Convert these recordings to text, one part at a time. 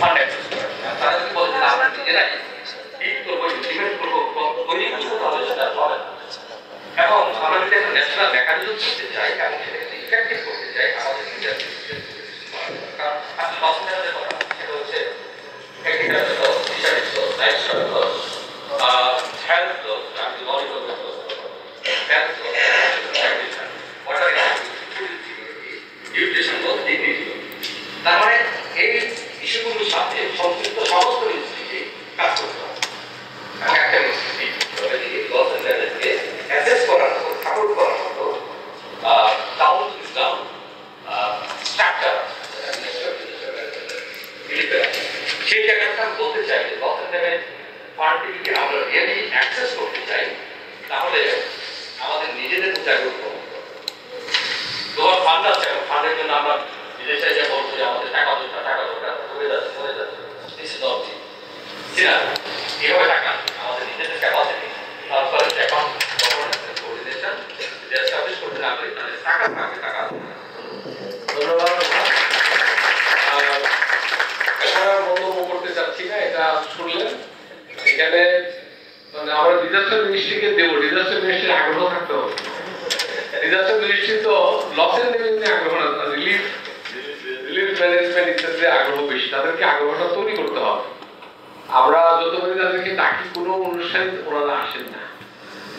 Fund access করে তারা যদি বলে যে আমরা নিজেরাই হিট করবো ইমপ্লিমেন্ট করবো তৈরি করবো তাহলে সেটা হবে না। এবং আমরা যদি একটা ন্যাশনাল মেকানিজম করতে চাই এবং সেটাকে ইফেক্টিভ করতে চাই আমাদের কারণ আপনি হসপিটালের কথা সেটা হচ্ছে টেকনিক্যাল ফিশারিজ লাইফ হেলথ আপনি মনিটর হেলথ ওয়াটার নিউট্রিশন ডিগ্নিটি। তার মানে এই ইস্যুগুলোর সাথে সংযুক্ত সমস্ত ইনস্টিটিউটে কাজ করতে হবে। একটা ইনস্টিটিউটকে অ্যাসেস করার মতো সাপোর্ট করার মতো ডাউন ডাউন স্ট্রাকচার সেই জায়গাটা আমি বলতে চাই যে লস অ্যান্ড ড্যামেজ ফান্ডটিকে আমরা রিয়েলি অ্যাক্সেস করতে চাই তাহলে আমাদের নিজেদের জাগ্রত করতে হবে। তোমার ফান্ড আছে ফান্ডের জন্য আমরা বিদেশে যে বলছি যে আমাদের টাকা দরকার হয়ে যাচ্ছে দিস ইজ নট ঠিক না এইভাবে টাকা আমাদের নিজেদের capacity transparent account governance coordination establish করতে না পারি তাহলে টাকা থাকবে টাকা। ধন্যবাদ। এখন বক্তব্য করতে চাচ্ছি না, এটা শুনলেন এখানে মানে আমরা ডিজাস্টার মিনিস্ট্রিকে দেবো, ডিজাস্টার মিনিস্ট্রির আগ্রহ থাকতে হবে। ডিজাস্টার মিনিস্ট্রি তো লসের নিয়ে আগ্রহ না, রিলিফ ম্যানেজমেন্ট ইত্যাদি আগ্রহ বেশি, তাদেরকে আগ্রহটা তৈরি করতে হবে। আমরা যতবারই তাদেরকে ডাকি কোনো অনুষ্ঠানে ওনারা আসেন না,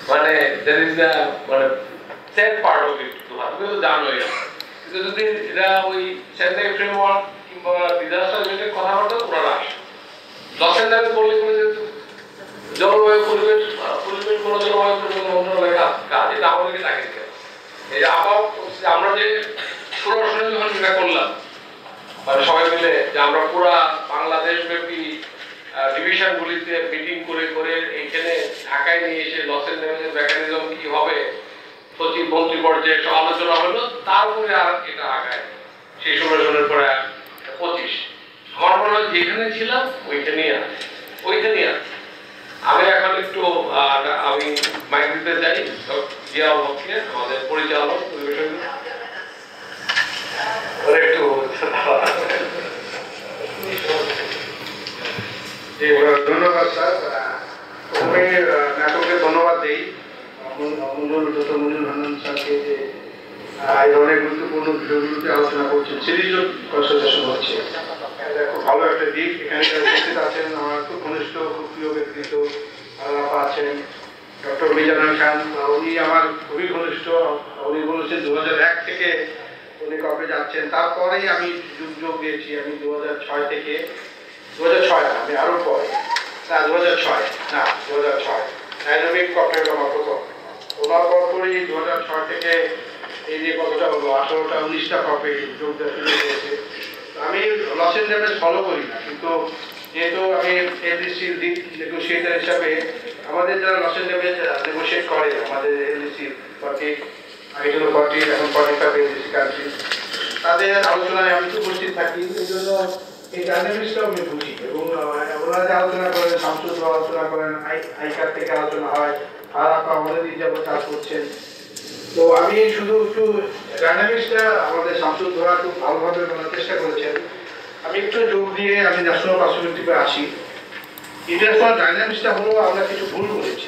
মানে দ্যাট ইজ দ্য মানে স্যাড পার্ট অফ ইট। তুমি তো জানোই, কিন্তু যদি এরা ওই চেন্নাই ফ্রেমওয়ার্ক কিংবা ডিজাস্টার রিলেটেড কথাবার্তা ওনারা আসে, লসের নামে বললে কোনো জলবায়ু পরিবেশ কোনো জলবায়ু পরিবর্তন মন্ত্রণালয়ের কাজ, এটা আমাদেরকে ডাকে কেন? এই আবার আমরা যে প্রশ্ন যখন যেটা করলাম মানে সবাই মিলে যে আমরা পুরা বাংলাদেশ ব্যাপী ডিভিশনগুলিতে মিটিং করে করে এইখানে ঢাকায় নিয়ে এসে লসের ড্যামেজের মেকানিজম কি হবে সচিব মন্ত্রী পর্যায়ে সব আলোচনা হলো, তারপরে আর এটা আগায় সেই সমালোচনার পরে 25 আমার মনে হয় যেখানে ছিলাম ওইখানেই আছে। আমি এখন একটু আমি মাইক দিতে চাই জিয়াউল হককে, আমাদের পরিচালক পরিবেশন একটু ধন্যবাদ স্যার। প্রথমে নাটককে ধন্যবাদ দিই মঞ্জুর হান্নান স্যারকে যে এই অনেক গুরুত্বপূর্ণ বিষয়গুলোতে আলোচনা করছেন, সিরিজ কনসালটেশন হচ্ছে, এটা খুব ভালো একটা দিক। এখানে উপস্থিত আছেন আমার খুব ঘনিষ্ঠ খুব প্রিয় ব্যক্তিত্ব আলাপা আছেন ডক্টর মিজানুর খান, উনি আমার খুবই ঘনিষ্ঠ। উনি বলেছেন 2001 থেকে উনি কবে যাচ্ছেন, তারপরেই আমি যোগ দিয়েছি। আমি 2006 থেকে 2006 আমি আরো পরে না 2006 ডাইনামিক কপের আমার প্রথম ওনার পরপরই 2006 থেকে এই যে কতটা হলো 18টা 19টা কপে যোগ দেওয়া শুরু হয়েছে। আমি লস এন্ড ড্যামেজ ফলো করি না, কিন্তু যেহেতু আমি এলডিসির লিড নেগোসিয়েটার হিসাবে আমাদের যারা লস এন্ড ড্যামেজ নেগোসিয়েট করে আমাদের এলডিসির 40 এখন 45 এলডিসি কান্ট্রি, তাদের আলোচনায় আমি তো উপস্থিত থাকি। এই জন্য এই ডাইনামিক্সটাও আমি বুঝি এবং ওনারা যে আলোচনা করেন, শামসুদ আলোচনা করেন, আইকার থেকে আলোচনা হয়, আর আপনার আমাদের যাবো কাজ করছেন। তো আমি শুধু একটু ডাইনামিক্সটা আমাদের শামসুদ ধরা খুব ভালোভাবে বলার চেষ্টা করেছেন। আমি একটু যোগ দিয়ে আমি ন্যাশনাল পার্সপেক্টিভে আসি। ইন্টারন্যাশনাল ডাইনামিক্সটা হলো আমরা কিছু ভুল করেছি,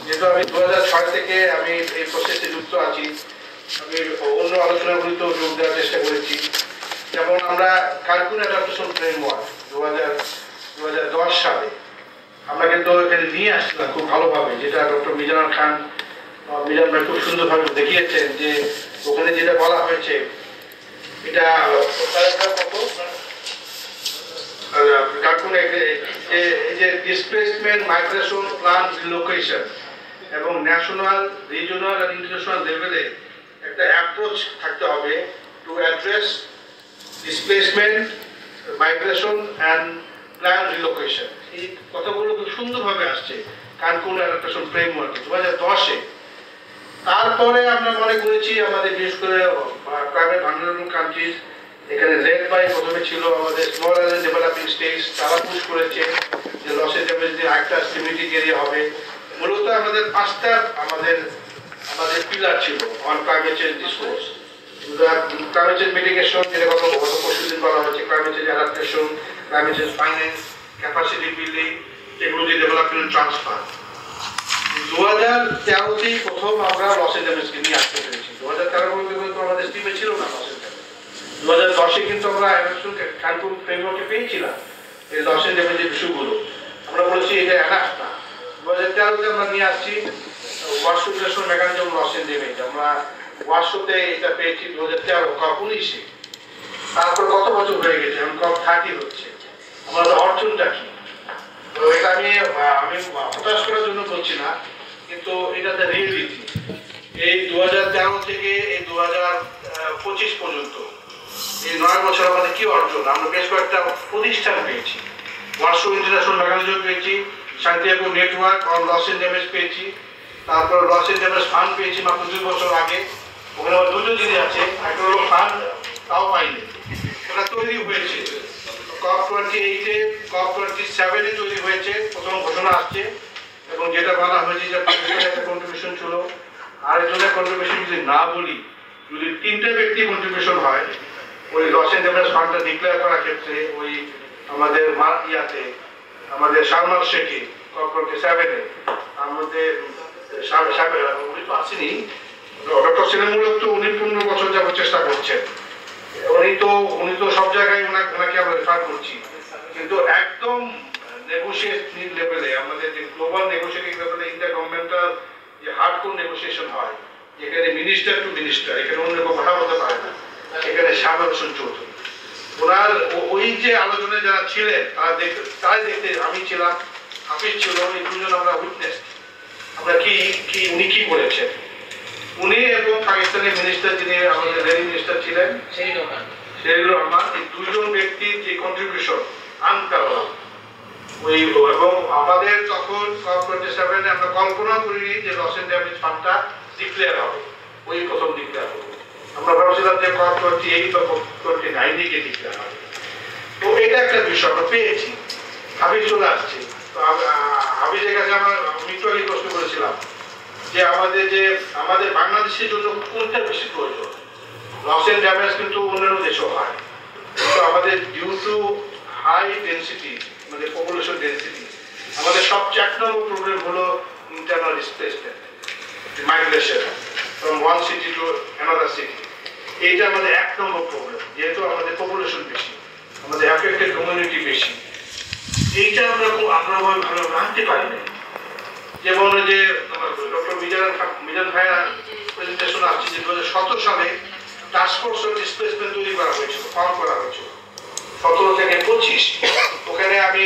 যেহেতু আমি 2006 থেকে আমি এই প্রসেসে যুক্ত আছি। আমি অন্য আলোচনাগুলিতেও যোগ দেওয়ার চেষ্টা করেছি। যেমন আমরা কানকুন অ্যাডাপ্টেশন ফ্রেমওয়ার্ক 2010 সালে আমরা কিন্তু এখানে নিয়ে আসছিলাম খুব ভালোভাবে, যেটা ডক্টর মিজানুর খান মিজান ভাই খুব সুন্দরভাবে দেখিয়েছেন যে ওখানে যেটা বলা হয়েছে এটা কানকুন এই যে ডিসপ্লেসমেন্ট মাইগ্রেশন প্ল্যান রিলোকেশন এবং ন্যাশনাল রিজিওনাল আর ইন্টারন্যাশনাল লেভেলে একটা অ্যাপ্রোচ থাকতে হবে to address displacement migration and plan relocation. এই কথাগুলো খুব সুন্দরভাবে আসছে কানকুন অ্যাডাপ্টেশন ফ্রেমওয়ার্কে 2010-এ। তারপরে আমরা মনে করেছি আমাদের বিশেষ করে প্রাইভেট ভালনারেবল কান্ট্রিজ, এখানে লেড বাই প্রথমে ছিল আমাদের স্মল আইল্যান্ড ডেভেলপিং স্টেটস, তারা পুশ করেছে যে লসের ড্যামেজ দিয়ে একটা সিমেটিক এরিয়া হবে। মূলত আমাদের 5টা আমাদের পিলার ছিল on climate change discourse, climate change mitigation, যেটা গত পরশুদিন বলা হয়েছে, climate change damages finance, capacity building, technology development, transfer. 2013তেই প্রথম আমরা লস এন্ড ড্যামেজকে নিয়ে আসতে পেরেছি। 2013 পর্যন্ত কিন্তু আমাদের স্টিমে ছিল না লস এন্ড ড্যামেজ। 2010-এ কিন্তু আমরা কানপুর ফ্রেমওয়ার্কে পেয়েছিলাম এই লস এন্ড ড্যামেজের ইস্যুগুলো। আমরা বলেছি এটা এনাফ না। 2013-তে আমরা নিয়ে আসছি Warsaw regulation mechanism loss and damage. আমরা ওয়াশতে এটা পেয়েছি 2013 COP 19-এ। তারপর কত বছর হয়ে গেছে, এখন COP 30 হচ্ছে। আমাদের অর্জনটা কি? তো এটা আমি হতাশ করার জন্য বলছি না, কিন্তু এটাতে রিয়েলিটি। এই 2013 থেকে এই 2025 পর্যন্ত এই 9 বছর আমাদের কি অর্জন? আমরা বেশ কয়েকটা প্রতিষ্ঠান পেয়েছি। ওয়ার্সো ইন্টারন্যাশনাল মেকানিজম পেয়েছি, Santiago network on loss and damage পেয়েছি, তারপর লস এন্ড ড্যামেজ ফান্ড পেয়েছি মাত্র 2 বছর আগে। ওখানে আবার দুটো জিনিস আছে, একটা হলো ফান্ড, তাও পাইনি, এটা তৈরি হয়েছে COP 28-এ, COP 27-এ তৈরি হয়েছে, প্রথম ঘোষণা আসছে। এবং যেটা বলা হয়েছে যে একটা কন্ট্রিবিউশন ছিল, আরেকজনের কন্ট্রিবিউশন যদি না বলি, যদি 3টে ব্যক্তি কন্ট্রিবিউশন হয় ওই লস এন্ড ড্যামেজ ফান্ডটা ডিক্লেয়ার করার ক্ষেত্রে, ওই আমাদের আমাদের শারমাল শেখে COP 27-এ আমাদের উনি তো আসেনি, ডক্টর সিনেমূলক তো উনি 15 বছর যাবত চেষ্টা করছেন। উনি তো সব জায়গায় ওনাকে আমরা রেফার করছি, কিন্তু একদম নেগোশিয়েটিং লেভেলে, আমাদের যে গ্লোবাল নেগোশিয়েটিং লেভেলে ইন্টারগভর্নমেন্টাল যে হার্ডকোর নেগোসিয়েশন হয়, যেখানে মিনিস্টার টু মিনিস্টার, এখানে অন্য কেউ কথা বলতে পারে না, এখানে শাহবাজ হোসেন চৌধুরী ওনার ওই যে আলোচনায় যারা ছিলেন তারা দেখতে আমি ছিলাম, হাফিজ ছিল, এই দুজন আমরা উইটনেস। আমরা উনি কি বলেছেন, উনি এবং পাকিস্তানের মিনিস্টার যিনি আমাদের রেলি মিনিস্টার ছিলেন শহীদুর রহমান, এই দুজন ব্যক্তির যে কন্ট্রিবিউশন আনপ্যারালাল। এবং আমাদের তখন COP 27-এ আমরা কল্পনা করিনি যে লস এন্ড ড্যামেজ ফান্ডটা ডিক্লেয়ার হবে, ওই প্রথম ডিক্লেয়ার হবে। আমরা ভাবছিলাম যে COP 28 বা COP 29 কে ডিক্লেয়ার হবে। তো এটা একটা বিষয় আমরা পেয়েছি। হাবিজ চলে আসছে, তো হাবিজের কাছে আমরা একটু আগে প্রশ্ন করেছিলাম যে আমাদের বাংলাদেশের জন্য কোনটা বেশি প্রয়োজন। লস এন্ড ড্যামেজ কিন্তু অন্যান্য দেশেও হয়, কিন্তু আমাদের ডিউ টু হাই ডেন্সিটি, মানে পপুলেশন ডেন্সিটি, আমাদের সবচেয়ে 1 নম্বর প্রবলেম হলো internal displacement, migration from one city to another city. এইটা আমাদের 1 নম্বর প্রবলেম, যেহেতু আমাদের পপুলেশন বেশি, আমাদের অ্যাফেক্টেড কমিউনিটি বেশি। এইটা আমরা ভালো আনতে পারি না। যেমন যে ডক্টর মিজান ভাইয়া প্রেজেন্টেশন আসছে যে 2017 সালে টাস্কফোর্স অন ডিসপ্লেসমেন্ট তৈরি করা হয়েছিল, ফর্ম করা হয়েছিল 17 থেকে 25। ওখানে আমি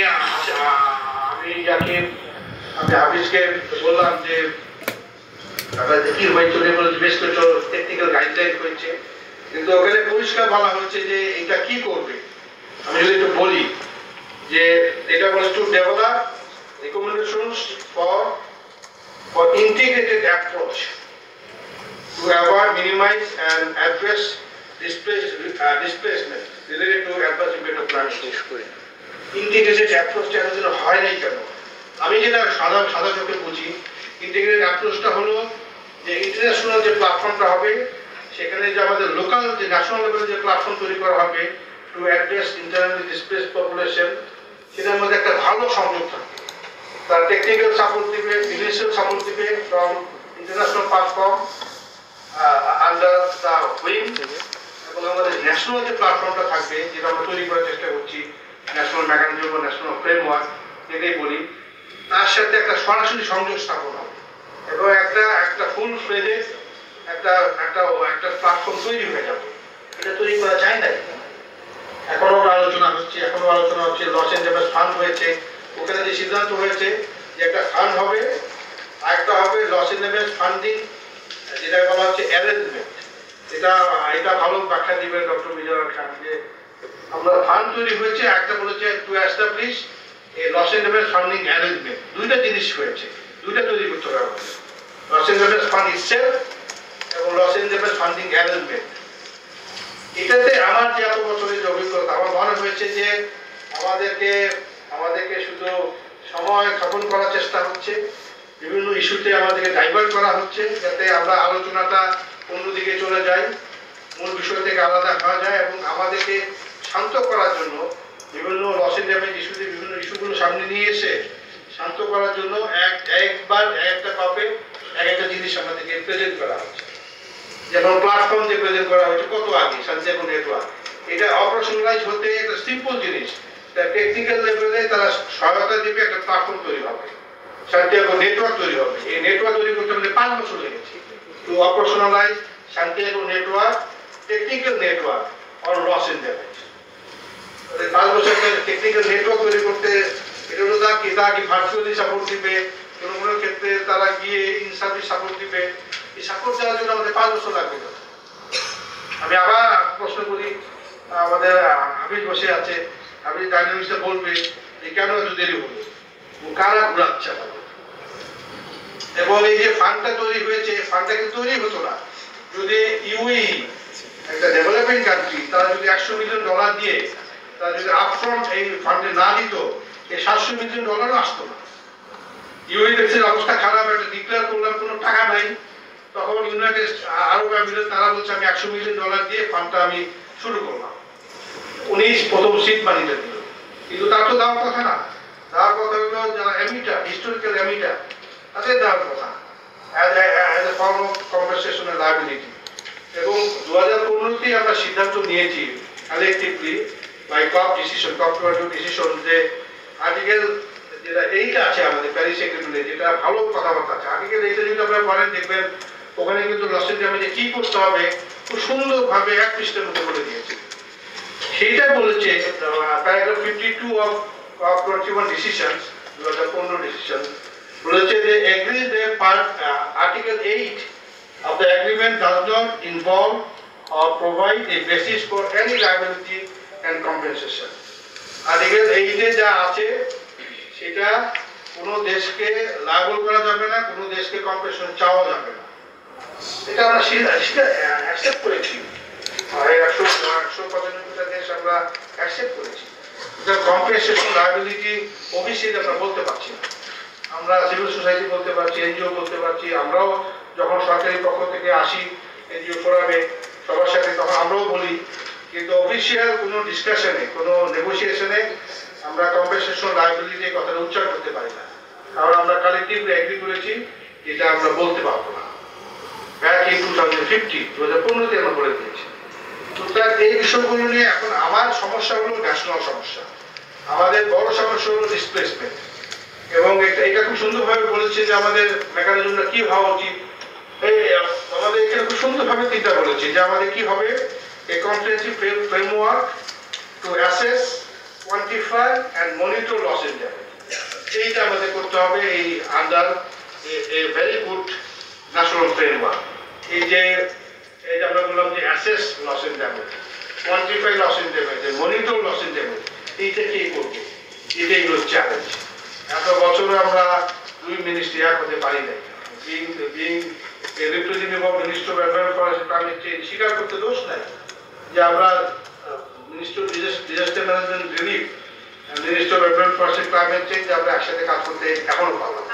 হাফিজকে বললাম যে কি হয়েছিল, বেশ কিছু টেকনিক্যাল গাইডলাইন হয়েছে, কিন্তু ওখানে পরিষ্কার বলা হয়েছে যে এটা কি করবে। আমি যদি একটু বলি যে এটা বলে to develop recommendations for integrated approach to avoid, minimize and address displacement related to adverse impact of climate change. Integrated approach টা যেন হয় নাই কেন? আমি যেটা সাদা চোখে বুঝি, ইন্টিগ্রেটেড অ্যাপ্রোচটা হলো যে ইন্টারন্যাশনাল যে প্ল্যাটফর্মটা হবে, সেখানে যে আমাদের লোকাল যে ন্যাশনাল লেভেলে যে প্ল্যাটফর্ম তৈরি করা হবে to address internally displaced population, সেটার মধ্যে একটা ভালো সংযোগ থাকবে। তার টেকনিক্যাল সাপোর্ট দিবে, ফিনান্সিয়াল সাপোর্ট দিবে from international platform under the wing, এবং আমাদের ন্যাশনাল যে প্ল্যাটফর্মটা থাকবে, যেটা আমরা তৈরি করার চেষ্টা করছি, ন্যাশনাল মেকানিজম বা ন্যাশনাল ফ্রেমওয়ার্ক যেটাই বলি, তার সাথে একটা সরাসরি সংযোগ স্থাপন হবে এবং একটা ফুল ফ্লেজেড একটা প্ল্যাটফর্ম তৈরি হয়ে যাবে। এটা তৈরি করা যায় না। এখনো আলোচনা হচ্ছে লস এন্ড ড্যামেজ ফান্ড হয়েছে, ওখানে যে সিদ্ধান্ত হয়েছে যে একটা ফান্ড হবে, আরেকটা হবে লস এন্ড ড্যামেজ ফান্ডিং, যেটা বলা হচ্ছে অ্যারেঞ্জমেন্ট। এটা ভালো ব্যাখ্যা দিবেন ডক্টর মিজানুর খান, যে আমরা ফান্ড তৈরি হয়েছে, একটা বলেছে to establish a loss and damage funding arrangement. দুইটা জিনিস হয়েছে, দুইটা তৈরি করতে হবে আমাদের, loss and damage fund itself এবং loss and damage funding arrangement. এটাতে আমার যে এত বছরের যে অভিজ্ঞতা, আমার মনে হয়েছে যে আমাদেরকে শুধু সময় ক্ষেপণ করার চেষ্টা হচ্ছে, বিভিন্ন ইস্যুতে আমাদেরকে ডাইভার্ট করা হচ্ছে, যাতে আমরা আলোচনাটা অন্যদিকে চলে যাই, মূল বিষয় থেকে আলাদা হওয়া যায়, এবং আমাদেরকে শান্ত করার জন্য বিভিন্ন লস এন্ড ড্যামেজ ইস্যুতে বিভিন্ন ইস্যুগুলো সামনে নিয়ে এসে শান্ত করার জন্য একবার একটা কাপে একটা জিনিস আমাদেরকে প্রেজেন্ট করা হচ্ছে। যেমন প্ল্যাটফর্ম যে প্রেজেন্ট করা হয়েছে কত আগে সান্তিয়াগো নেটওয়ার্ক, এটা অপারেশনালাইজ হতে একটা সিম্পল জিনিস, টেকনিক্যাল লেভেলে তারা সহায়তা দেবে, একটা প্ল্যাটফর্ম তৈরি হবে, সান্তিয়াগো নেটওয়ার্ক তৈরি হবে। এই নেটওয়ার্ক তৈরি করতে আমাদের 5 বছর লেগেছে to operationalise Santiago network, technical network on loss and damage. 5 বছর টেকনিক্যাল নেটওয়ার্ক তৈরি করতে এটা হলো তারা কি ভার্চুয়ালি সাপোর্ট দিবে, কোনো কোনো ক্ষেত্রে তারা গিয়ে ইন সার্ভিস সাপোর্ট দিবে। এই সাপোর্ট দেওয়ার জন্য আমাদের 5 বছর লাগবে। আমি আবার প্রশ্ন করি, আমাদের হাবিজ বসে আছে, হাবিজ ডাইনামিক্সটা বলবে যে কেন এত দেরি হলো, কারা ঘুরাচ্ছে আমাদের। এবং এই যে ফান্ডটা তৈরি হয়েছে, ফান্ডটা কিন্তু তৈরি হতো না যদি ইউই একটা ডেভেলপিং কান্ট্রি তারা যদি $100 মিলিয়ন দিয়ে তারা যদি আপফ্রন্ট এই ফান্ডে না দিত, এই $700 মিলিয়ন আসতো না। ইউই দেশের অবস্থা খারাপ, একটা ডিক্লেয়ার করলাম কোনো টাকা নাই, তখন ইউনাইটেড আরব আমিরাত তারা বলছে আমি $100 মিলিয়ন দিয়ে ফান্ডটা আমি শুরু করলাম। 19 প্রথম সিড মানিটা দিল, কিন্তু তার তো দেওয়ার কথা না। দেওয়ার কথা হলো যারা এমিটার, হিস্টোরিক্যাল এমিটার, তাদের দেওয়ার কথা as a form of compensation and liability. এবং 2015-তেই আমরা সিদ্ধান্ত নিয়েছি collectively by COP decision, COP 22 decision, যে আর্টিকেল যেটা 8 আছে আমাদের প্যারিস এগ্রিমেন্টে, যেটা ভালো কথাবার্তা আছে, আর্টিকেল 8 যদি আপনারা পড়েন দেখবেন ওখানে কিন্তু লস এন্ড ড্যামেজে কি করতে হবে খুব সুন্দরভাবে এক পৃষ্ঠার মধ্যে বলে দিয়েছে। সেইটা বলেছে paragraph 52 of COP 21 decisions, 2015 decision বলেছে যে এগ্রি যে article 8 of the agreement does not involve or provide a basis for any liability and compensation. Article 8 যা আছে সেটা কোনো দেশকে লায়াবল করা যাবে না, কোনো দেশকে কম্পেনসেশন চাওয়া যাবে না। এটা আমরা সেটা অ্যাকসেপ্ট করেছি, 195টা দেশ আমরা অ্যাকসেপ্ট করেছি। কম্পেনসেশন লায়াবিলিটি অফিসিয়ালি আমরা বলতে পারছি না, আমরা সিভিল সোসাইটি বলতে পারছি, এনজিও বলতে পারছি। আমরাও যখন সরকারি পক্ষ থেকে আসি এনজিও ফোরামে সবার সাথে, তখন আমরাও বলি, কিন্তু অফিসিয়াল কোনো ডিসকাশনে, কোনো নেগোসিয়েশনে আমরা কম্পেনসেশন লায়াবিলিটির কথাটা উচ্চারণ করতে পারি না, কারণ আমরা কালেক্টিভলি এগ্রি করেছি এটা আমরা বলতে পারবো না। ব্যাক ইন 2015-তে আমরা বলে দিয়েছি। সুতরাং এই বিষয়গুলো নিয়ে এখন আমার সমস্যা হলো ন্যাশনাল সমস্যা, আমাদের বড় সমস্যা হলো ডিসপ্লেসমেন্ট। এবং এটা খুব সুন্দরভাবে বলেছে যে আমাদের মেকানিজমটা কি হওয়া উচিত। আমাদের এখানে খুব সুন্দরভাবে 3টা বলেছে যে আমাদের কি হবে, a comprehensive framework to assess, quantify and monitor loss and damage. এইটা আমাদের করতে হবে এই under a very good national framework. এই যে আমরা বললাম যে assess loss and damage, quantify loss and damage, monitor loss and damage, এইটা কে করবে, এটাই হলো চ্যালেঞ্জ। এত বছর আমরা 2 মিনিস্ট্রি এক হতে পারি নাই। Being representative of minister of environment forest climate change স্বীকার করতে দোষ নাই যে আমরা minister disaster management relief, minister of environment forest climate change আমরা একসাথে কাজ করতে এখনো পারলাম।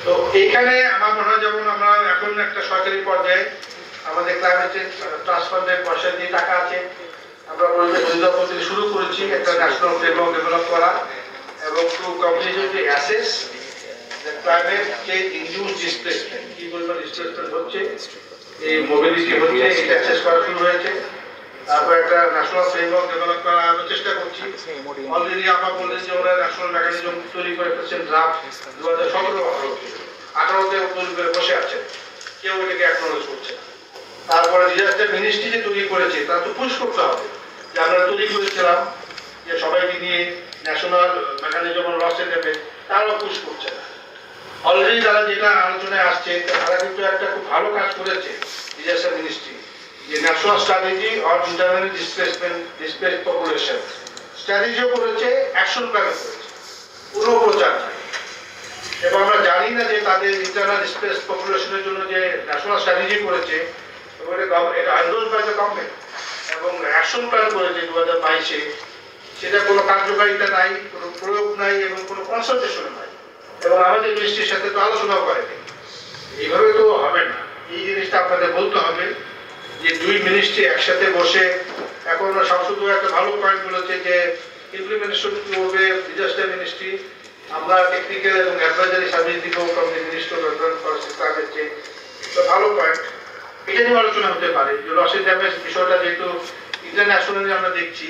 তো এইখানে আমার মনে হয় যেমন আমরা এখন একটা সরকারি পর্যায়ে আমাদের ক্লাইমেট চেঞ্জ ট্রাস্ট ফান্ডের পয়সা দিয়ে টাকা আছে, আমরা পরিবেশ অধিদপ্তর থেকে শুরু করেছি একটা ন্যাশনাল ফ্রেমওয়ার্ক ডেভেলপ করা এবং to completely assess the climate change induce displacement, কি পরিমাণ ডিসপ্লেসমেন্ট হচ্ছে, এই মোবিলিটি হচ্ছে, এটা অ্যাসেস করা শুরু হয়েছে। তারপর একটা ন্যাশনাল ফ্রেমওয়ার্ক ডেভেলপ করা আমরা চেষ্টা করছি। অলরেডি আপনারা বললেন যে ওরা ন্যাশনাল মেকানিজম তৈরি করে ফেলছেন, ড্রাফট 2017-18-তে তৈরি করে বসে আছেন, কেউ এটাকে অ্যাকনোলেজ করছে না। তারপরে ডিজাস্টার মিনিস্ট্রি যে তৈরি করেছে তারা তো পুশ করতে হবে যে আমরা তৈরি করেছিলাম যে সবাইকে নিয়ে national mechanism loss and damage, তারাও পুশ করছে না। অলরেডি তারা যেটা আলোচনায় আসছে তারা কিন্তু একটা খুব ভালো কাজ করেছে ডিজাস্টার মিনিস্ট্রি, যে national strategy on internally displaced population স্ট্র্যাটেজিও করেছে, অ্যাকশন প্ল্যানও করেছে, পুরো প্রচার নাই। এবং আমরা জানি না যে তাদের ইন্টারনাল ডিসপ্লেসড পপুলেশনের জন্য যে ন্যাশনাল স্ট্র্যাটেজি করেছে এটা আন্ডোজ বাই দ্য গভর্নমেন্ট এবং অ্যাকশন প্ল্যান করেছে 2022-এ সেটা কোনো কার্যকারিতা নাই, কোনো প্রয়োগ নাই এবং কোনো কনসালটেশন নাই, এবং আমাদের মিনিস্ট্রির সাথে তো আলোচনাও করেনি। এইভাবে তো হবে না। এই জিনিসটা আপনাদের বলতে হবে যে দুই মিনিস্ট্রি একসাথে বসে, এখন শামসুদ একটা ভালো পয়েন্ট বলেছে যে ইমপ্লিমেন্টেশন করবে ডিজাস্টার মিনিস্ট্রি, আমরা টেকনিক্যাল এবং অ্যাডভাইজারি সার্ভিস দিব from the ministry of environment forest climate change. তো ভালো পয়েন্ট, এটা নিয়ে আলোচনা হতে পারে যে লস এন্ড ড্যামেজ বিষয়টা যেহেতু ইন্টারন্যাশনালি আমরা দেখছি,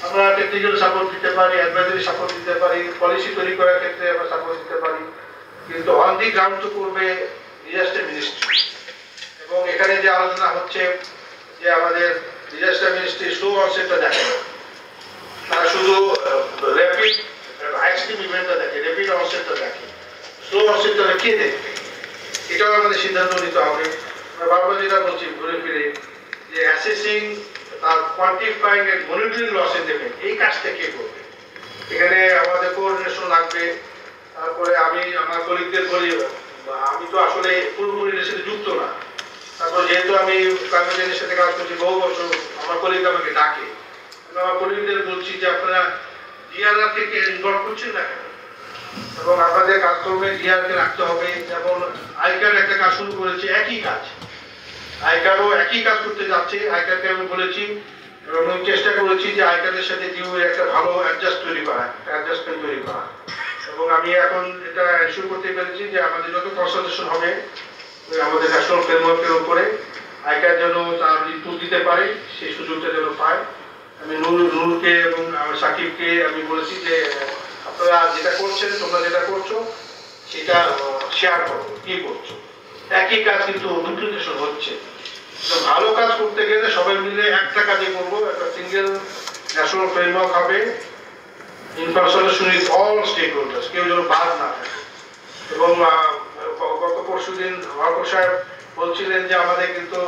আমরা টেকনিক্যাল সাপোর্ট দিতে পারি, অ্যাডভাইজারি সাপোর্ট দিতে পারি, পলিসি তৈরি করার ক্ষেত্রে আমরা সাপোর্ট দিতে পারি, কিন্তু অন দি গ্রাউন্ড তো করবে ডিজাস্টার মিনিস্ট্রি। এবং এখানে যে আলোচনা হচ্ছে যে আমাদের ডিজাস্টার মিনিস্ট্রি স্লো অনসেটটা দেখে না, তারা শুধু র্যাপিড এক্সট্রিম ইভেন্টটা দেখে, র্যাপিড অনসেটটা দেখে, স্লো অনসেটটা কে দেখবে? এটাও আমাদের সিদ্ধান্ত নিতে হবে। আমরা বারবার যেটা বলছি ঘুরে ফিরে যে assessing, quantifying and monitoring loss and damage, এই কাজটা কে করবে? এখানে আমাদের কোঅর্ডিনেশন লাগবে। তারপরে আমি আমার কলিগদের বলি, আমি তো আসলে পুরোপুরি এর সাথে যুক্ত না, তারপর যেহেতু আমি ক্লাইমেট চেঞ্জের সাথে কাজ করছি বহু বছর, আমার কলিগ আমাকে ডাকে, আমি আমার কলিগদের বলছি যে আপনারা ডিআরআর থেকে ইনভলভ করছেন না কেন, এবং আপনাদের কাজকর্মে ডিআরকে রাখতে হবে। যেমন আইকার একটা কাজ শুরু করেছে, একই কাজ, আইকারও একই কাজ করতে যাচ্ছে। আইকারকে আমি বলেছি এবং আমি চেষ্টা করেছি যে আইকারের সাথে ডিউ একটা ভালো অ্যাডজাস্টমেন্ট তৈরি করা, এবং আমি এখন এটা ইস্যু করতে পেরেছি যে আমাদের যত কনসালটেশন হবে আমাদের ন্যাশনাল ফ্রেমওয়ার্কের উপরে আইকার যেন তার ইনপুট দিতে পারে, সেই সুযোগটা যেন পায়। আমি নূরকে এবং সাকিবকে আমি বলেছি যে আপনারা যেটা করছেন, তোমরা যেটা করছো সেটা শেয়ার করো, কি করছো, একই কাজ কিন্তু ডুপ্লিকেশন হচ্ছে। তো ভালো কাজ করতে গেলে সবাই মিলে একটা কাজে করবো, একটা সিঙ্গেল ন্যাশনাল ফ্রেমওয়ার্ক হবে, in consultation with all stakeholders, কেউ যেন বাদ না থাকে। এবং গত পরশুদিন মহাপুর সাহেব বলছিলেন যে আমাদের কিন্তু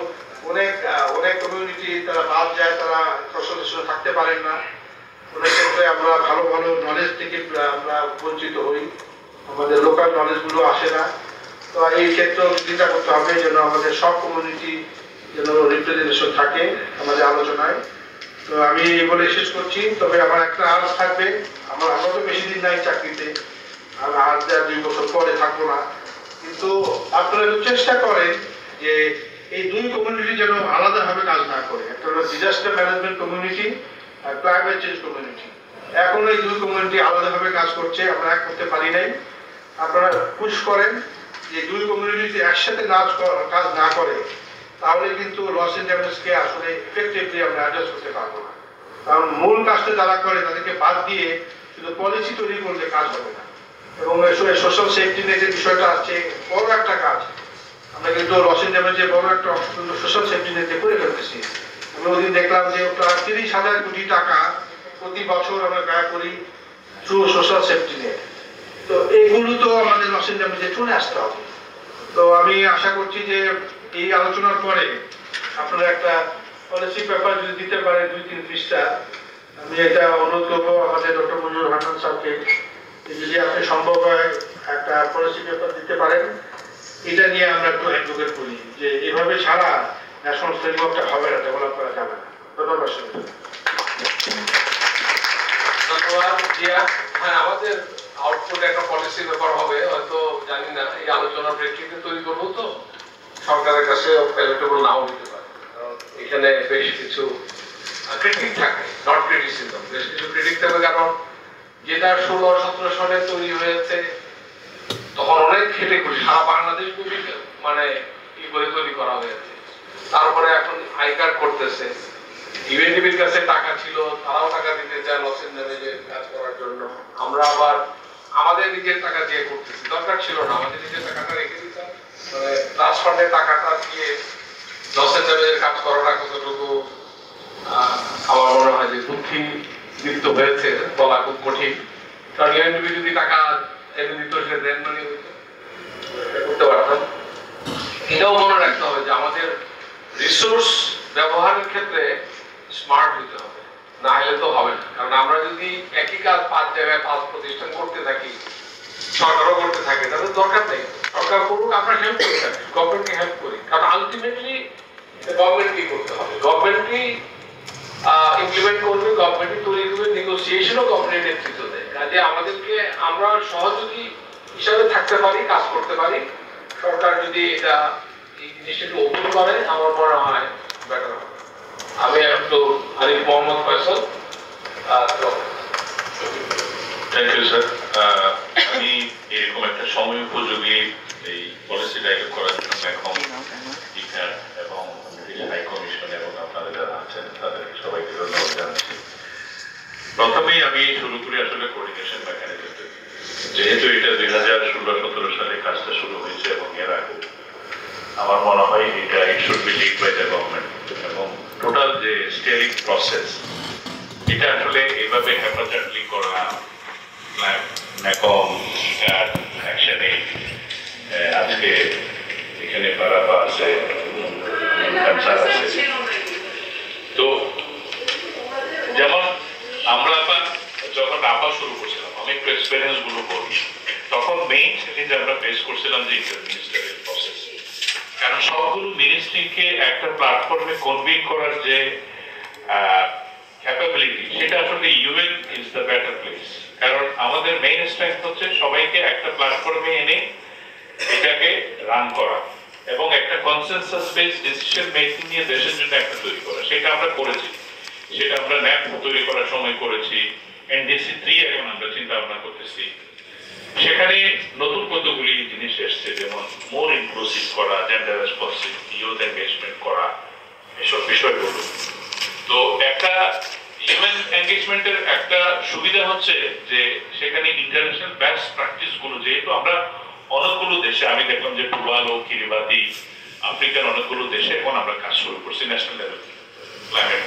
অনেক কমিউনিটি তারা বাদ যায়, তারা কনসালটেশনে থাকতে পারেন না, অনেক ক্ষেত্রে আমরা ভালো ভালো নলেজ থেকে আমরা বঞ্চিত হই, আমাদের লোকাল নলেজগুলো আসে না। তো এই ক্ষেত্রেও চিন্তা করতে হবে যেন আমাদের সব কমিউনিটি যেন রিপ্রেজেন্টেশন থাকে আমাদের আলোচনায়। তো আমি বলে শেষ করছি, তবে আমার একটা আজ থাকবে, আমরা তো বেশি দিন নাই চাকরিতে, আর 2 বছর পরে থাকবো না, কিন্তু আপনারা একটু চেষ্টা করেন যে এই দুই কমিউনিটি যেন আলাদাভাবে কাজ না করে, একটা হলো ডিজাস্টার ম্যানেজমেন্ট কমিউনিটি আর ক্লাইমেট চেঞ্জ কমিউনিটি। এখন এই দুই কমিউনিটি আলাদাভাবে কাজ করছে, আমরা এক করতে পারি নাই। আপনারা পুশ করেন যে দুই কমিউনিটি একসাথে কাজ না করে, তাহলে কিন্তু লস এন্ড ড্যামেজকে আসলে ইফেক্টিভলি আমরা অ্যাড্রেস করতে পারবো না। কারণ মূল কাজটা যারা করে তাদেরকে বাদ দিয়ে শুধু পলিসি তৈরি করলে কাজ হবে না। এবং সোশ্যাল সেফটি নেটের বিষয়টা আসছে, বড় একটা কাজ। আমরা কিন্তু লস এন্ড ড্যামেজে বড় একটা অংশ কিন্তু সোশ্যাল সেফটি নেটে করে ফেলতেছি। আমি ওদিন দেখলাম যে প্রায় 30,000 কোটি টাকা প্রতি বছর আমরা ব্যয় করি থ্রু সোশ্যাল সেফটি নেট। তো এইগুলো তো আমাদের লস এন্ড ড্যামেজে চলে আসতে হবে। তো আমি আশা করছি যে এই আলোচনার পরে আপনারা একটা পলিসি পেপার যদি দিতে পারে 2-3 পৃষ্ঠা, আমি এটা অনুরোধ করবো আমাদের ডক্টর মঞ্জুর হান্নান স্যারকে, যদি আপনি সম্ভব হয় একটা পলিসি পেপার দিতে পারেন, এটা নিয়ে আমরা একটু অ্যাডভোকেট করি যে এভাবে ছাড়া ন্যাশনাল ফ্রেমওয়ার্কটা হবে না, ডেভেলপ করা যাবে না। ধন্যবাদ। ধন্যবাদ জিয়া। হ্যাঁ, আমাদের আউটপুট একটা পলিসি পেপার হবে, হয়তো জানি না এই আলোচনার প্রেক্ষিতে তৈরি করবো, তো সরকারের কাছে প্যালেটেবল নাও দিতে পারে, কারণ এখানে বেশ কিছু ক্রিটিক থাকে, নট ক্রিটিসিজম, বেশ কিছু ক্রিটিক থাকে। কারণ যেটা 16-17 সালে তৈরি হয়েছে তখন অনেক খেটে খুশি সারা বাংলাদেশ মানে কি করে তৈরি করা হয়েছে, তারপরে এখন আইকার করতেছে, ইউএনডিপির কাছে টাকা ছিল, তারাও টাকা দিতে চায় লস এন্ড ড্যামেজের কাজ করার জন্য, আমরা আবার আমাদের নিজের টাকা দিয়ে করতেছি, দরকার ছিল না, আমাদের নিজের টাকাটা রেখে দিতাম, মানে ট্রাস্ট ফান্ডের টাকাটা দিয়ে লস এন্ড ড্যামেজের কাজ করাটা কতটুকু আমার মনে হয় যে বুদ্ধিদীপ্ত হয়েছে বলা খুব কঠিন। কারণ ইউএনডিপি যদি টাকা এনে দিত সে দেন মানে করতে পারতাম। এটাও মনে রাখতে হবে যে আমাদের রিসোর্স ব্যবহারের ক্ষেত্রে স্মার্ট হতে হবে, না হলে তো হবে না। কারণ আমরা যদি একই কাজ 5 জায়গায় 5 প্রতিষ্ঠান করতে থাকি, সরকারও করতে থাকে, তাহলে দরকার নেই। সরকার করুক, আমরা হেল্প করে থাকি, গভর্নমেন্টকে হেল্প করি। কারণ আলটিমেটলি গভর্নমেন্টকেই করতে হবে, গভর্নমেন্টই ইমপ্লিমেন্ট করবে, গভর্নমেন্ট তৈরি করবে, নেগোসিয়েশনও গভর্নমেন্ট নেতৃত্ব দেয়। কাজে আমাদেরকে আমরা সহযোগী হিসাবে থাকতে পারি, কাজ করতে পারি। সরকার যদি এটা এই জিনিসটা একটু ওপেন করে আমার মনে হয় বেটার হবে। আমি একটু Arif Mohammad Faisal. Thank you sir. আমি এরকম একটা সময় উপযোগী এই পলিসি ডাইরেক্ট করার জন্য এখন ইফার এবং হাই কমিশন এবং আপনারা যারা আছেন তাদের সবাইকে ধন্যবাদ জানাচ্ছি। প্রথমেই আমি শুরু করি আসলে কোঅর্ডিনেশন মেকানিজম থেকে। যেহেতু এটা 2016-17 সালে কাজটা শুরু হয়েছে এবং এর আগে আমার মনে হয় এটা it should be lead by the government এবং টোটাল যে স্টিয়ারিং প্রসেস এটা আসলে এভাবে হ্যাপাচার্টলি করা ন্যাকম অ্যাকশনে আজকে এখানে বারাবা আছে, তো যেমন আমরা যখন রাপা শুরু করছিলাম আমি একটু এক্সপিরিয়েন্স গুলো বলি, তখন মেইন চ্যালেঞ্জ আমরা ফেস করছিলাম যে ইন্টারমিনিস্টারিয়াল প্রসেস। কারণ সবগুলো মিনিস্ট্রিকে একটা প্ল্যাটফর্মে কনভিন করার যে ক্যাপাবিলিটি সেটা আসলে UN is the better place. কারণ আমাদের মেইন স্ট্রেংথ হচ্ছে সবাইকে একটা প্ল্যাটফর্মে এনে এটাকে রান করা এবং একটা কনসেনসাস বেসড ডিসিশন মেকিং নিয়ে দেশের জন্য একটা তৈরি করা। সেটা আমরা করেছি, সেটা আমরা ন্যাপ তৈরি করার সময় করেছি, এনডিসি 3 এখন আমরা চিন্তা ভাবনা করতেছি। সেখানে নতুন কতগুলি জিনিস এসছে, যেমন মোর ইনক্লুসিভ করা, জেন্ডার রেসপন্সিভ, ইউথ এনগেজমেন্ট করা, এসব বিষয়গুলো। তো একটা ইউএন এনগেজমেন্টের একটা সুবিধা হচ্ছে যে সেখানে ইন্টারন্যাশনাল বেস্ট প্র্যাকটিস গুলো, যেহেতু আমরা অনেকগুলো দেশে, আমি দেখলাম যে টুভালু, কিরিবাতি, আফ্রিকার অনেকগুলো দেশে এখন আমরা কাজ শুরু করছি ন্যাশনাল লেভেল ক্লাইমেট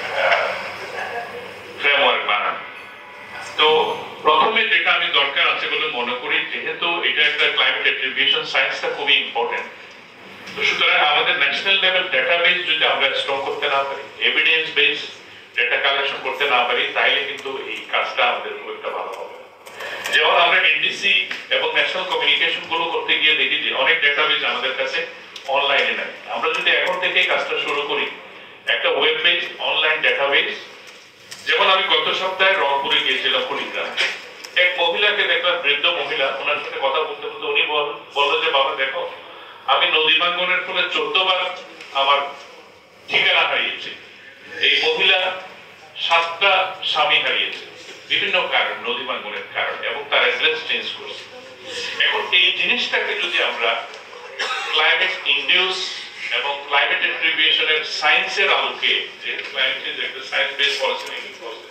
ফ্রেমওয়ার্ক বানানো। তো প্রথমে যেটা আমি দরকার আছে বলে মনে করি, যেহেতু এটা একটা ক্লাইমেট অ্যাট্রিবিউশন সায়েন্সটা খুবই ইম্পর্টেন্ট, তো সুতরাং আমাদের ন্যাশনাল লেভেল ডেটাবেস যদি আমরা স্ট্রং করতে না পারি, এভিডেন্স বেস ডেটা কালেকশন করতে না পারি, তাইলে কিন্তু এই কাজটা আমাদের খুব একটা ভালো হবে। যেমন আমরা এনডিসি এবং ন্যাশনাল কমিউনিকেশন গুলো করতে গিয়ে দেখি যে অনেক ডেটাবেস আমাদের কাছে অনলাইনে নাই। আমরা যদি এখন থেকে কাজটা শুরু করি, একটা ওয়েব বেস অনলাইন ডেটাবেস, যেমন আমি গত সপ্তাহে রংপুরে গিয়েছিলাম কুড়িগ্রাম, এক মহিলাকে দেখলাম, বৃদ্ধ মহিলা, ওনার সাথে কথা বলতে বলতে উনি বললো যে বাবা দেখো, আমি নদী ভাঙ্গনের ফলে 14 বার আমার ঠিকানা হারিয়েছি। এই মহিলা 7টা স্বামী হারিয়েছে বিভিন্ন কারণ, নদী ভাঙ্গনের কারণ, এবং তার অ্যাড্রেস চেঞ্জ করছে। এখন এই জিনিসটাকে যদি আমরা ক্লাইমেট ইন্ডিউস এবং ক্লাইমেট অ্যাট্রিবিউশনের সায়েন্সের আলোকে, যে ক্লাইমেট চেঞ্জ একটা science base policy making process,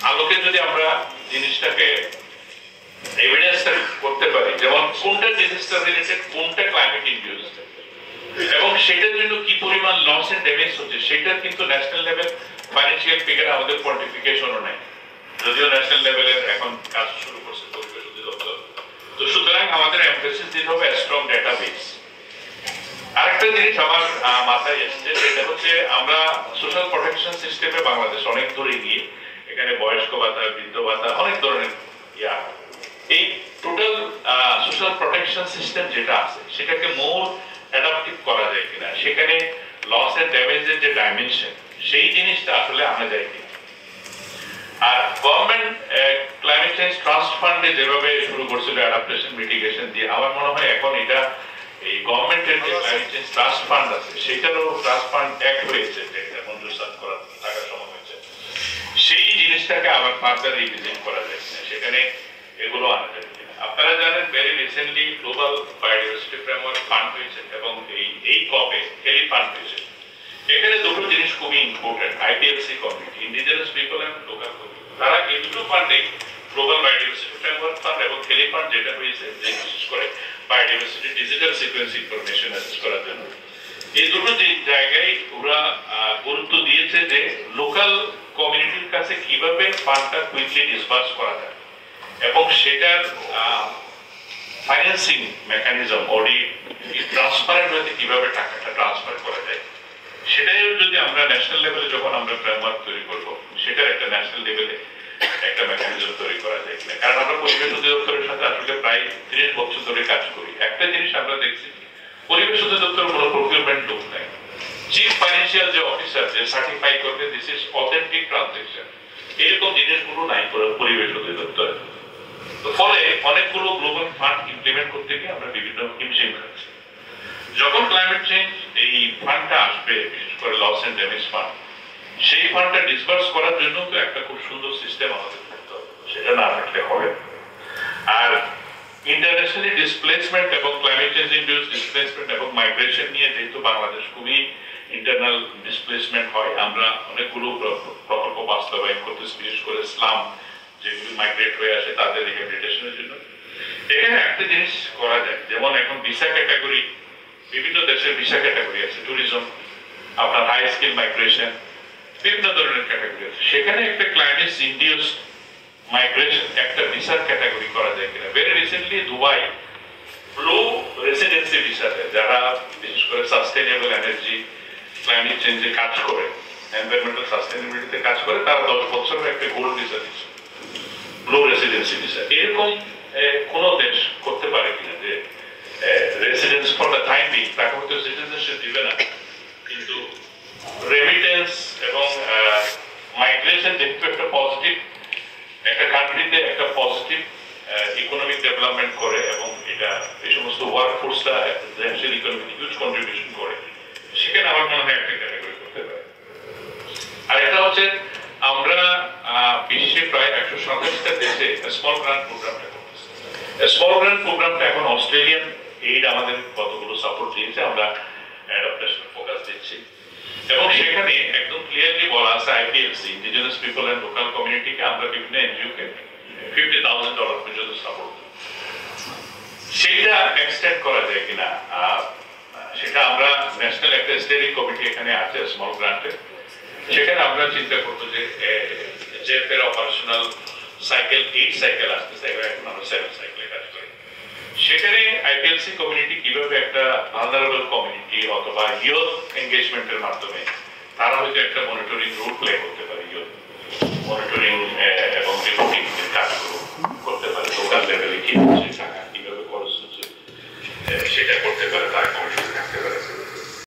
আলোকে যদি আমরা জিনিসটাকে এভিডেন্স করতে পারি, যেমন কোনটা ডিজাস্টার রিলেটেড, কোনটা ক্লাইমেট ইন্ডিউস, এবং সেটার জন্য কি পরিমাণ লস এন্ড ড্যামেজ হচ্ছে, সেটার কিন্তু ন্যাশনাল লেভেল ফাইন্যান্সিয়াল ফিগার আমাদের কোয়ান্টিফিকেশনও নাই, যদিও ন্যাশনাল লেভেলের এখন কাজ শুরু করছে পরিবেশ অধিদপ্তর। তো সুতরাং আমাদের এমফেসিস দিতে হবে স্ট্রং ডেটাবেস। আরেকটা জিনিস আমার মাথায় এসছে, সেটা হচ্ছে আমরা সোশ্যাল প্রোটেকশন সিস্টেমে বাংলাদেশ অনেক দূরে গিয়ে এখানে বয়স্ক ভাতা, বৃদ্ধ ভাতা, অনেক ধরনের এই টোটাল সোশ্যাল প্রোটেকশন সিস্টেম যেটা আছে সেটাকে মোর অ্যাডাপটিভ করা যায় কিনা, সেখানে লস এন্ড ড্যামেজের যে ডাইমেনশন সেই জিনিসটা আসলে আনা যায় কিনা। আর গভর্নমেন্ট ক্লাইমেট চেঞ্জ ট্রাস্ট ফান্ডে যেভাবে শুরু করছিল অ্যাডাপ্টেশন মিটিগেশন দিয়ে, আমার মনে হয় এখন এটা এই গভর্নমেন্টের যে ক্লাইমেট চেঞ্জ ট্রাস্ট ফান্ড আছে সেটারও ট্রাস্ট ফান্ড অ্যাক্ট হয়েছে, যেটা মঞ্জুর করার টাকা সময় হয়েছে, সেই জিনিসটাকে আবার ফার্দার রিভিজিট করা যায় কিনা, সেখানে এগুলো আনা যায় কিনা। আপনারা জানেন very recently global biodiversity framework fund হয়েছে এবং এই কপে হেলি ফান্ড হয়েছে। এখানে দুটো জিনিস খুবই important, IPLC committee, indigenous people and local committee, তারা এই দুটো ফান্ডে গ্লোবাল বায়োডাইভার্সিটি ফ্রেমওয়ার্ক ফান্ড এবং হেলি ফান্ড যেটা হয়েছে, যে বিশেষ করে biodiversity digital sequence information assess করার জন্য, এই দুটো যে জায়গায় ওরা গুরুত্ব দিয়েছে যে লোকাল কমিউনিটির কাছে কিভাবে ফান্ডটা কুইকলি ডিসবার্স করা যায় এবং সেটার ফাইন্যান্সিং মেকানিজম, অডিট, ট্রান্সপারেন্ট ওয়েতে কিভাবে টাকাটা ট্রান্সফার করা যায়, সেটাই যদি আমরা ন্যাশনাল লেভেলে যখন আমরা ফ্রেমওয়ার্ক তৈরি করবো, সেটার একটা ন্যাশনাল লেভেলে একটা মেকানিজম তৈরি করা যায় কিনা। কারণ আমরা পরিবেশ অধিদপ্তরের সাথে আসলে প্রায় 30 বছর ধরে কাজ করি। একটা জিনিস আমরা দেখছি, পরিবেশ অধিদপ্তর কোনো প্রকিউরমেন্ট লোক নাই, চিফ ফাইন্যান্সিয়াল যে অফিসার যে সার্টিফাই করবে দিস ইজ অথেন্টিক ট্রানজেকশন, এরকম জিনিসগুলো নাই পরিবেশ অধিদপ্তর। তো ফলে অনেকগুলো গ্লোবাল ফান্ড ইমপ্লিমেন্ট করতে গিয়ে আমরা বিভিন্ন হিমশিম খাচ্ছি। যখন ক্লাইমেট চেঞ্জ এই ফান্ডটা আসবে, বিশেষ করে লস এন্ড ড্যামেজ ফান্ড, সেই ফান্ডটা ডিসবার্স করার জন্য তো একটা খুব সুন্দর সিস্টেম আমাদের থাকতে হবে, সেটা না থাকলে হবে। আর ইন্টারন্যাশনালি ডিসপ্লেসমেন্ট এবং ক্লাইমেট চেঞ্জ ইন্ডিউস ডিসপ্লেসমেন্ট এবং মাইগ্রেশন নিয়ে যেহেতু বাংলাদেশ খুবই ইন্টারনাল ডিসপ্লেসমেন্ট হয়, আমরা অনেকগুলো প্রকল্প বাস্তবায়ন করতেছি, বিশেষ করে স্লাম যেগুলো মাইগ্রেট হয়ে আসে তাদের রিহ্যাবিলিটেশনের জন্য। এখানে একটা জিনিস করা যায়, যেমন এখন ভিসা ক্যাটাগরি, বিভিন্ন দেশের ভিসা ক্যাটাগরি আছে, ট্যুরিজম, আপনার হাই স্কিল মাইগ্রেশন, বিভিন্ন ধরনের ক্যাটাগরি আছে। সেখানে একটা ক্লাইমেট ইন্ডিউস মাইগ্রেশন একটা ভিসার ক্যাটাগরি করা যায় কিনা। Very recently Dubai blue residency ভিসাতে যারা বিশেষ করে সাস্টেইনেবল এনার্জি, ক্লাইমেট চেঞ্জে কাজ করে, এনভায়রনমেন্টাল সাস্টেইনেবিলিটিতে কাজ করে, তারা 10 বছরের একটা গোল্ড ভিসা দিচ্ছে, ব্লু রেসিডেন্সি ভিসা। এরকম কোন দেশ করতে পারে কিনা যে residence for the time being, তাকে হয়তো সিটিজেনশিপ দিবে না, কিন্তু রেমিটেন্স এবং মাইগ্রেশন যেহেতু একটা পজিটিভ, একটা কান্ট্রিতে একটা পজিটিভ ইকোনমিক ডেভেলপমেন্ট করে এবং এটা এই সমস্ত ওয়ার্ক ফোর্সটা ন্যাশনাল ইকোনমিতে হিউজ কন্ট্রিবিউশন করে, সেখানে আমার মনে হয় একটা ক্যাটাগরি করতে পারে। আর এটা হচ্ছে আমরা বিশ্বে প্রায় 127টা দেশে স্মল গ্রান্ট প্রোগ্রামটা করতেছি। স্মল গ্রান্ট প্রোগ্রামটা এখন অস্ট্রেলিয়ান এইড আমাদের কতগুলো সাপোর্ট দিয়েছে, আমরা অ্যাডাপ্টেশন ফোকাস দিচ্ছি এবং সেখানে একদম ক্লিয়ারলি বলা আছে আইপিএলসি, ইন্ডিজিনাস পিপল এন্ড লোকাল কমিউনিটিকে আমরা বিভিন্ন এনজিওকে $50,000 পর্যন্ত সাপোর্ট দিই। সেইটা এক্সটেন্ড করা যায় কিনা, সেটা আমরা ন্যাশনাল একটা স্টিয়ারিং কমিটি এখানে আছে স্মল গ্রান্টে, সেখানে আমরা চিন্তা করবো যে জেফের অপারেশনাল সাইকেল 8 সাইকেল আসতেছে, এখন আমরা 7 সাইকেলে কাজ করি। সেখানে আইপিএলসি কমিউনিটি কিভাবে একটা ভালনারেবল কমিউনিটি অথবা ইয়ুথ এনগেজমেন্টের মাধ্যমে তারা হয়তো একটা মনিটরিং রোল প্লে করতে পারে, ইয়ুথ মনিটরিং এবং রিপোর্টিং কাজগুলো করতে পারে, লোকাল লেভেলে কি হচ্ছে, টাকা কিভাবে খরচ হচ্ছে সেটা করতে পারে, তার